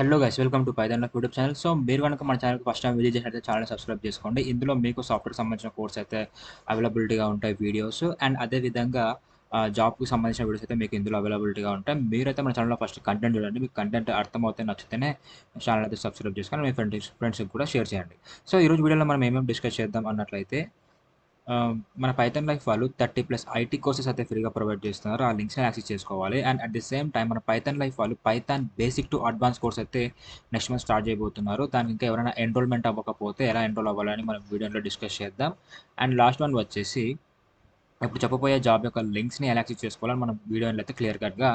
Hello guys, welcome to Python YouTube channel. So మీరు కనుక మన ఛానల్కి ఫస్ట్ టైం విజిట్ చేసినట్లయితే ఛానల్ సబ్స్క్రైబ్ చేసుకోండి. ఇందులో మీకు సాఫ్ట్వేర్ సంబంధించిన కోర్స్ అయితే అవైలబిలిటీగా ఉంటాయి వీడియోస్. అండ్ అదేవిధంగా జాబ్కి సంబంధించిన వీడియోస్ అయితే మీకు ఇందులో అవైలబిలిటీగా ఉంటాయి. మీరైతే మన ఛానల్లో ఫస్ట్ కంటెంట్ చూడండి. మీకు కంటెంట్ అర్థమవుతే నచ్చితేనే ఛానల్ అయితే సబ్స్క్రైబ్ చేసుకొని మీ ఫ్రెండ్స్కి కూడా షేర్ చేయండి. సో ఈరోజు వీడియోలో మనం ఏమేమి డిస్కస్ చేద్దాం అన్నట్లయితే మన పైథాన్ లైఫ్ వాళ్ళు 30+ ఐటీ కోర్సెస్ అయితే ఫ్రీగా ప్రొవైడ్ చేస్తున్నారు. ఆ లింక్స్ని యాక్సెస్ చేసుకోవాలి. And at the same time మన పైథాన్ లైఫ్ వాళ్ళు Python basic to advance course అయితే నెక్స్ట్ మంత్ స్టార్ట్ చేయబోతున్నారు. దానికి ఇంకా ఎవరైనా ఎన్రోల్మెంట్ అవ్వకపోతే ఎలా ఎన్రోల్ అవ్వాలని మనం వీడియోలో డిస్కస్ చేద్దాం. అండ్ లాస్ట్ వన్ వచ్చేసి ఇప్పుడు చెప్పబోయే జాబ్ యొక్క లింక్స్ని ఎలా యాక్సెస్ చేసుకోవాలని మనం వీడియోలో అయితే క్లియర్ కట్గా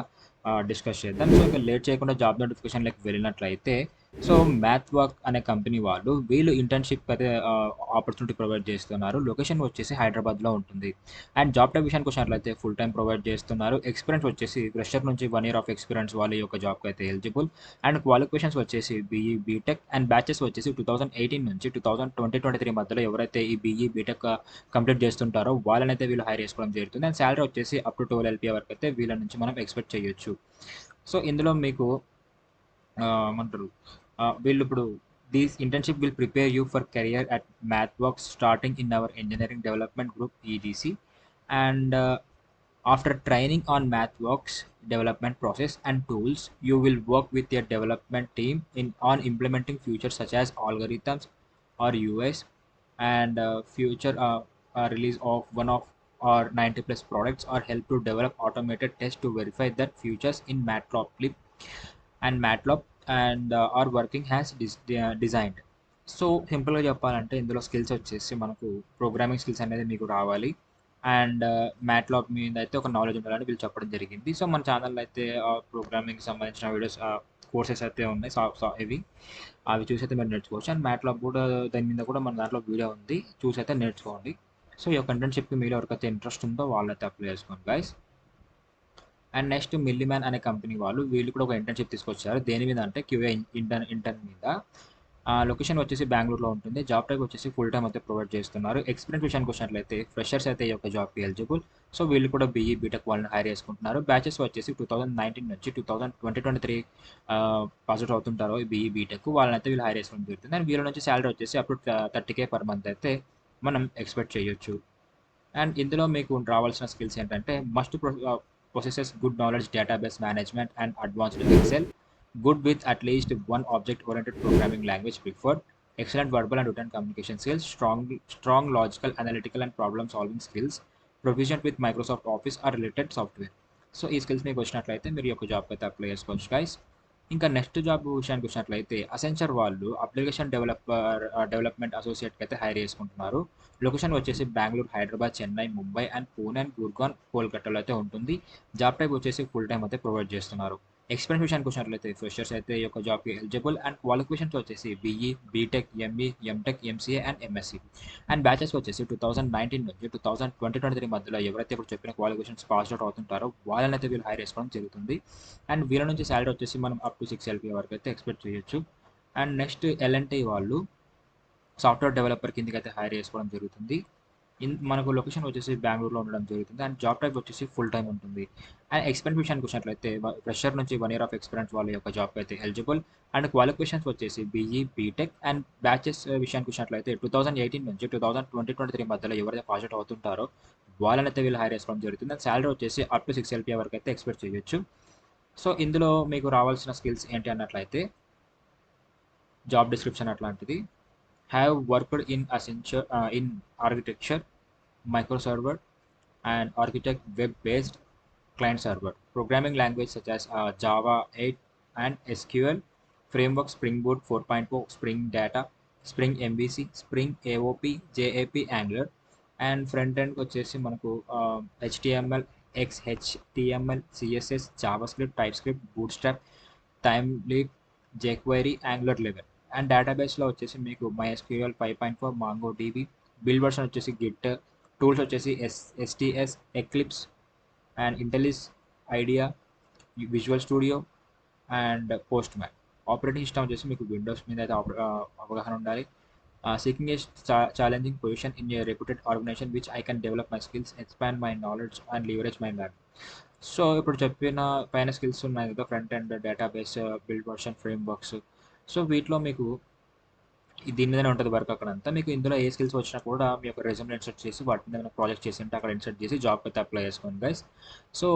డిస్కస్ చేద్దాం. సో ఇంకా లేట్ చేయకుండా జాబ్ నోటిఫికేషన్లోకి వెళ్ళినట్లయితే సో మ్యాథ్ వర్క్ అనే కంపెనీ వాళ్ళు వీళ్ళు ఇంటర్న్షిప్ అయితే ఆపర్చునిటీ ప్రొవైడ్ చేస్తున్నారు. లొకేషన్ వచ్చేసి హైదరాబాద్లో ఉంటుంది. అండ్ జాబ్ టైప్ విషయానికి వచ్చినట్లయితే ఫుల్ టైం ప్రొవైడ్ చేస్తున్నారు. ఎక్స్పీరియన్స్ వచ్చేసి ఫ్రెషర్ నుంచి 1 year ఆఫ్ ఎక్స్పీరియన్స్ వాళ్ళ యొక్క జాబ్కి అయితే ఎలిజిబుల్. అండ్ క్వాలిఫికేషన్స్ వచ్చేసి బీఈ బీటెక్ అండ్ బ్యాచెస్ వచ్చేసి 2018 నుంచి 2023 మధ్యలో ఎవరైతే ఈ బీఈ బీటెక్ కంప్లీట్ చేస్తుంటారో వాళ్ళనైతే వీళ్ళు హైర్ చేసుకోవడం జరుగుతుంది. అండ్ శాలరీ వచ్చేసి అప్ టు 12 LPA వరకు అయితే వీళ్ళ నుంచి మనం ఎక్స్పెక్ట్ చేయొచ్చు. సో ఇందులో మీకు ఏమంటారు వీళ్ళు ఇప్పుడు these internship will prepare you for career at math works starting in our engineering development group EDC. And after training on MathWorks development process and tools, you will work with your development team on implementing features such as algorithms or UIs and future release of one of or 90+ products or help to develop automated tests to verify that features in MATLAB and are working as designed. So సింపుల్గా చెప్పాలంటే ఇందులో skills వచ్చేసి మనకు programming skills అనేది మీకు రావాలి. And MATLAB మీద అయితే ఒక నాలెడ్జ్ ఉండాలని వీళ్ళు చెప్పడం జరిగింది. సో మన ఛానల్లో అయితే ప్రోగ్రామింగ్ సంబంధించిన వీడియోస్ కోర్సెస్ అయితే ఉన్నాయి. ఇవి అవి చూసి అయితే మీరు నేర్చుకోవచ్చు. అండ్ మ్యాట్లాబ్ కూడా దాని మీద కూడా మన దాంట్లో వీడియో ఉంది, చూసి అయితే నేర్చుకోండి. సో ఈ యొక్క ఇంటర్న్షిప్కి మీరు ఎవరికైతే ఇంట్రెస్ట్ ఉందో వాళ్ళైతే అప్లై చేసుకోండి గైస్. అండ్ నెక్స్ట్ మిల్లీమ్యాన్ అనే కంపెనీ వాళ్ళు వీళ్ళు కూడా ఒక ఇంటర్న్షిప్ తీసుకొచ్చారు. దేని మీద అంటే క్యూఏ ఇంటర్న్ మీద. లొకేషన్ వచ్చేసి బెంగళూరులో ఉంటుంది. జాబ్ టైప్ వచ్చేసి ఫుల్ టైం అయితే ప్రొవైడ్ చేస్తున్నారు. ఎక్స్పీరియన్స్ విషయానికి వచ్చినట్లయితే ఫ్రెషర్స్ అయితే ఈ యొక్క జాబ్కి ఎలిజిబుల్. సో వీళ్ళు కూడా బీఈ బీటెక్ వాళ్ళని హైర్ చేసుకుంటున్నారు. బ్యాచెస్ వచ్చేసి 2019 నుంచి 2023 పాస్అవుట్ అవుతుంటారో ఈ బీఈ బీటెక్ వాళ్ళని అయితే వీళ్ళు హైర్ చేసుకోవడం జరుగుతుంది. అండ్ వీళ్ళ నుంచి శాలరీ వచ్చేసి అప్పుడు 30K పర్ మంత్ అయితే మనం ఎక్స్పెక్ట్ చేయొచ్చు. అండ్ ఇందులో మీకు రావాల్సిన స్కిల్స్ ఏంటంటే must possesses good knowledge database management and advanced Excel, good with at least one object-oriented programming language preferred, excellent verbal and written communication skills, strong logical, analytical and problem-solving skills, proficient with Microsoft Office or related software. So ఈ skills మీకు వచ్చినట్లయితే మీరు ఈ యొక్క జాబ్కి అయితే apply చేసుకోవచ్చు guys. ఇంకా నెక్స్ట్ జాబ్ విషయానికి వచ్చినట్లయితే అసెంచర్ వాళ్ళు అప్లికేషన్ డెవలప్మెంట్ అసోసియేట్కి అయితే హైర్ చేసుకుంటున్నారు. లొకేషన్ వచ్చేసి బెంగళూరు, హైదరాబాద్, చెన్నై, ముంబై అండ్ పూణే అండ్ గుర్గాన్, కోల్కతాలో అయితే ఉంటుంది. జాబ్ టైప్ వచ్చేసి ఫుల్ టైం అయితే ప్రొవైడ్ చేస్తున్నారు. ఎక్స్పీరియన్స్ విషయానికి వచ్చినట్లయితే ఫ్రెషర్స్ అయితే ఈ యొక్క జాబ్కి ఎలిజిబుల్. అండ్ క్వాలిఫికేషన్స్ వచ్చేసి BE BTech, ME, MTech, MCA and MSc. And batches వచ్చేసి 2019 నుంచి 2023 మధ్యలో ఎవరైతే ఇప్పుడు చెప్పిన క్వాలిఫికేషన్స్ పాస్ అవుట్ అవుతుంటారో వాళ్ళని అయితే వీళ్ళు హైర్ చేసుకోవడం జరుగుతుంది. అండ్ వీళ్ళ నుంచి శాలరీ వచ్చేసి మనం అప్ టు 6 LPA వరకు అయితే ఎక్స్పెక్ట్ చేయొచ్చు. అండ్ నెక్స్ట్ ఎల్ఎన్టీ వాళ్ళు సాఫ్ట్వేర్ డెవలపర్ కిందకి అయితే హైర్ చేసుకోవడం జరుగుతుంది. మనకు లొకేషన్ వచ్చేసి బెంగళూరులో ఉండడం జరుగుతుంది. అండ్ జాబ్ టైప్ వచ్చేసి ఫుల్ టైం ఉంటుంది. అండ్ ఎక్స్పీరియన్స్ విషయానికి వచ్చినట్లయితే ఫ్రెషర్ నుంచి 1 year ఆఫ్ ఎక్స్పీరియన్స్ వాళ్ళ యొక్క జాబ్కి అయితే ఎలిజిబుల్. అండ్ క్వాలిఫికేషన్స్ వచ్చేసి బీఈ బీటెక్. అండ్ బ్యాచెస్ విషయానికి వచ్చినట్లయితే 2018 నుంచి 2023 మధ్యలో ఎవరైతే పాస్ అవుట్ అవుతుంటారో వాళ్ళని అయితే వీళ్ళు హైర్ చేసుకోవడం జరుగుతుంది. అండ్ శాలరీ వచ్చేసి అప్ టు 6 LPA వరకు అయితే ఎక్స్పెక్ట్ చేయొచ్చు. సో ఇందులో మీకు రావాల్సిన స్కిల్స్ ఏంటి అన్నట్లయితే జాబ్ డిస్క్రిప్షన్ అట్లాంటిది have worked in in architecture, microserver, and architect web-based client server programming language such as Java 8 and SQL framework Spring Boot 4.0, Spring Data, Spring MVC, Spring AOP, JAP, Angular. And front end వచ్చేసి మనకు HTML, XHTML, CSS, JavaScript, TypeScript, Bootstrap, Timeleap, jQuery, Angular 11. And డేటాబేస్లో వచ్చేసి మీకు MySQL 5.4, MongoDB, build version వచ్చేసి Git, tools వచ్చేసి STS, Eclipse and IntelliJ, IDEA, Visual Studio and Postman. Operating system వచ్చేసి మీకు Windows మీద అయితే అవగాహన ఉండాలి. Seeking a challenging position in a reputed organisation which I can develop my skills, expand my knowledge and leverage my lab. So ఇప్పుడు చెప్పిన పైన skills ఉన్నాయి కదా, front end, database, build version, frame works. So వీటిలో మీకు దీని మీదనే ఉంటుంది వర్క్ అక్కడంతా. మీకు ఇందులో ఏ స్కిల్స్ వచ్చినా కూడా మీ యొక్క రెజ్యూమ్‌లో ఇన్సర్ట్ చేసి వాటి మీద ఏమైనా ప్రాజెక్ట్ చేసి ఉంటే అక్కడ ఇన్సర్ట్ చేసి జాబ్‌కి అయితే అప్లై చేసుకోండి గైస్. సో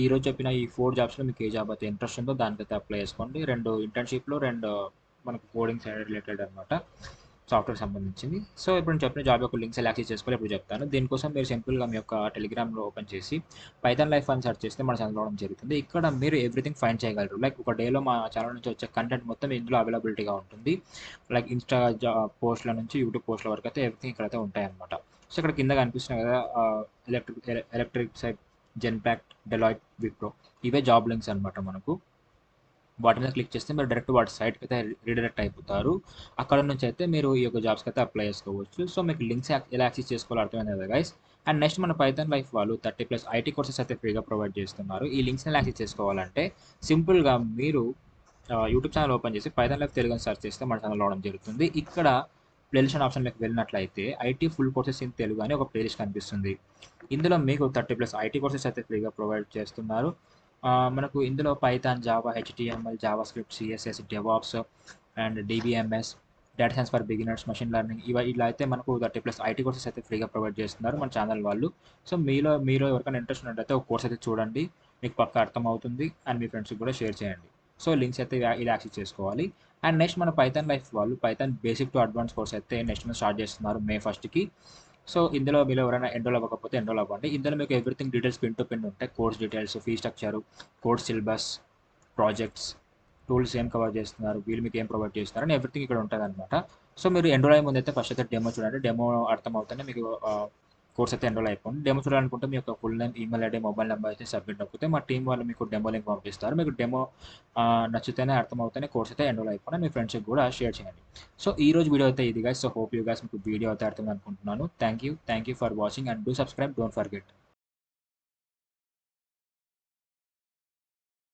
ఈరోజు చెప్పిన ఈ 4 జాబ్స్‌లో మీకు ఏ జాబ్ అయితే ఇంట్రెస్ట్ ఉందో దానికైతే అప్లై చేసుకోండి. 2 ఇంటర్న్‌షిప్‌లు, 2 మనకు కోడింగ్ సైడ్ రిలేటెడ్ అనమాట. సాఫ్ట్‌వేర్ సంబంధించింది. సో ఇప్పుడు నేను చెప్పిన జాబ్ యొక్క లింక్స్ ఎలా యాక్సెస్ చేసుకోవాలో ఇప్పుడు చెప్తాను. దీనికోసం మీరు సింపుల్‌గా మీ యొక్క టెలిగ్రామ్‌లో ఓపెన్ చేసి పైథాన్ లైఫ్ అని సెర్చ్ చేస్తే మన ఛానల్ రావడం జరుగుతుంది. ఇక్కడ మీరు ఎవ్రీథింంగ్ ఫైండ్ చేయగలరు. లైక్ ఒక డేలో మా ఛానల్ నుంచి వచ్చే కంటెంట్ మొత్తం ఇందులో అవైలబిలిటీగా ఉంటుంది. లైక్ ఇన్‌స్టా పోస్ట్‌ల నుంచి యూట్యూబ్ పోస్ట్‌ల వరకు అయితే ఎవ్రీథింగ్ ఇక్కడైతే ఉంటాయన్నమాట. సో ఇక్కడ కింద కనిపిస్తున్నాయి కదా, electric side, Genpact, Deloitte, Wipro, ఇవే జాబ్ లింక్స్ అనమాట మనకు. వాటి మీద క్లిక్ చేస్తే మీరు డైరెక్ట్ వాటి సైట్కి అయితే రీడైరెక్ట్ అయిపోతారు. అక్కడ నుంచి అయితే మీరు ఈ యొక్క జాబ్స్కి అయితే అప్లై చేసుకోవచ్చు. సో మీకు లింక్స్ ఎలా యాక్సెస్ చేసుకోవాలో అర్థమైంది కదా గైస్. అండ్ నెక్స్ట్ మన పైథాన్ లైఫ్ వాళ్ళు 30+ ఐటీ కోర్సెస్ అయితే ఫ్రీగా ప్రొవైడ్ చేస్తున్నారు. ఈ లింక్స్ని ఎలా యాక్సెస్ చేసుకోవాలంటే సింపుల్గా మీరు యూట్యూబ్ ఛానల్ ఓపెన్ చేసి పైథాన్ లైఫ్ తెలుగు అని సెర్చ్ చేస్తే మన ఛానల్ రావడం జరుగుతుంది. ఇక్కడ ప్లేలిస్ట్ అనే ఆప్షన్లోకి వెళ్ళినట్లయితే IT full courses in Telugu అని ఒక ప్లేలిస్ట్ కనిపిస్తుంది. ఇందులో మీకు 30+ ఐటీ కోర్సెస్ అయితే ఫ్రీగా ప్రొవైడ్ చేస్తున్నారు. మనకు ఇందులో Python, Java, HTML, Java script, CSS, DevOps and DBMS, data science for beginners, machine learning, ఇలా అయితే మనకు 30+ ఐటీ కోర్సెస్ అయితే ఫ్రీగా ప్రొవైడ్ చేస్తున్నారు మన ఛానల్ వాళ్ళు. సో మీరు ఎవరికైనా ఇంట్రెస్ట్ ఉన్నట్టయితే ఒక కోర్స్ అయితే చూడండి, మీకు పక్కా అర్థమవుతుంది. అండ్ మీ ఫ్రెండ్స్కి కూడా షేర్ చేయండి. సో లింక్స్ అయితే ఇలా యాక్సెస్ చేసుకోవాలి. అండ్ నెక్స్ట్ మన పైథాన్ లైఫ్ వాళ్ళు Python basic to advance course అయితే నెక్స్ట్ మంత్ స్టార్ట్ చేస్తున్నారు మే 1కి. సో ఇందులో మీరు ఎవరైనా ఎన్రోల్ అవ్వకపోతే ఎన్రోల్ అవ్వండి. ఇందులో మీకు everything details pin to pin ఉంటాయి. Course details, fee structure, course syllabus, projects, tools ఏం కవర్ చేస్తున్నారు, వీళ్ళు మీకు ఏం ప్రొవైడ్ చేస్తున్నారు అని ఎవ్రీథింగ్ ఇక్కడ ఉంటుంది అనమాట. సో మీరు ఎన్రోల్ అయ్యే ముందు అయితే ఫస్ట్ అయితే డెమో చూడండి. డెమో అర్థమవుతూనే మీకు కోర్స్ అయితే ఎన్రోల్ అయిపోండి. డెమో చూడాలనుకుంటే మీ యొక్క full name, email ID, mobile number అయితే సబ్మిట్ నొక్కితే మా టీం వాళ్ళు మీకు డెమో లింక్ పంపిస్తారు. మీకు డెమో నచ్చితేనే అర్థమవుతేనే కోర్స్ అయితే ఎన్రోల్ అయిపోండి. మీ ఫ్రెండ్స్కి కూడా షేర్ చేయండి. సో ఈ రోజు వీడియో అయితే ఇది guys. So hope you guys మీకు వీడియో అయితే అర్థం అనుకుంటున్నాను. Thank you for watching and do subscribe, don't forget.